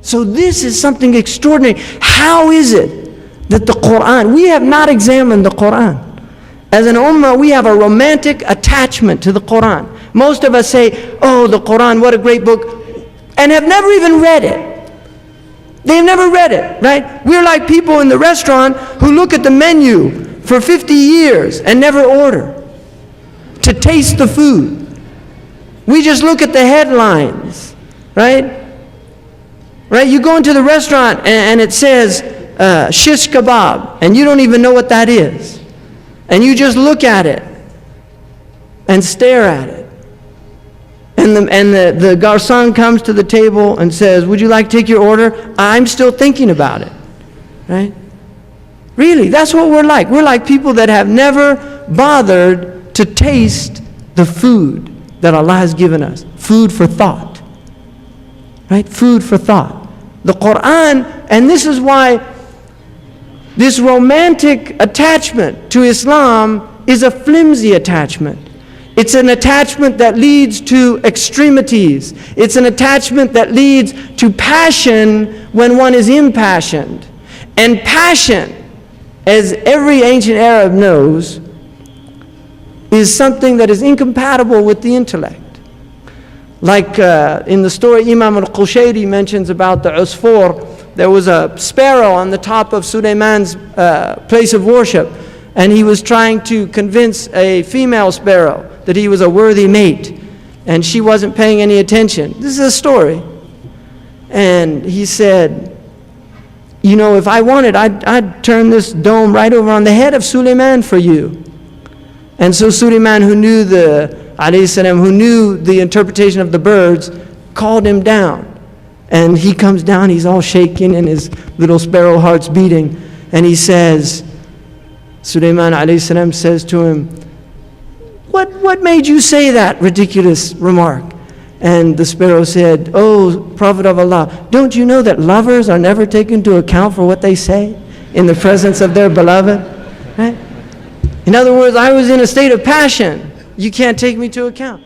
So this is something extraordinary. How is it that the Quran, we have not examined the Quran. As an ummah, we have a romantic attachment to the Quran. Most of us say, oh, the Quran, what a great book, and have never even read it. They've never read it, right? We're like people in the restaurant who look at the menu for 50 years and never order to taste the food. We just look at the headlines, right? Right? You go into the restaurant and it says shish kebab, and you don't even know what that is. And you just look at it and stare at it. And the garçon comes to the table and says, would you like to take your order? I'm still thinking about it, right? Really, that's what we're like. We're like people that have never bothered to taste the food that Allah has given us. Food for thought, right? Food for thought. The Quran, and this is why this romantic attachment to Islam is a flimsy attachment. It's an attachment that leads to extremities. It's an attachment that leads to passion when one is impassioned. And passion, as every ancient Arab knows, is something that is incompatible with the intellect. Like in the story Imam al-Qushayri mentions about the Usfur, there was a sparrow on the top of Sulaiman's place of worship, and he was trying to convince a female sparrow that he was a worthy mate, and she wasn't paying any attention. This is a story. And he said, you know, if I wanted, I'd turn this dome right over on the head of Sulaiman for you. And so Sulaiman, who knew who knew the interpretation of the birds, called him down. And he comes down, he's all shaking, and his little sparrow heart's beating. And he says, Sulaiman ﷺ says to him, what made you say that ridiculous remark? And the sparrow said, oh, Prophet of Allah, don't you know that lovers are never taken into account for what they say in the presence of their beloved? Right? In other words, I was in a state of passion. You can't take me into account.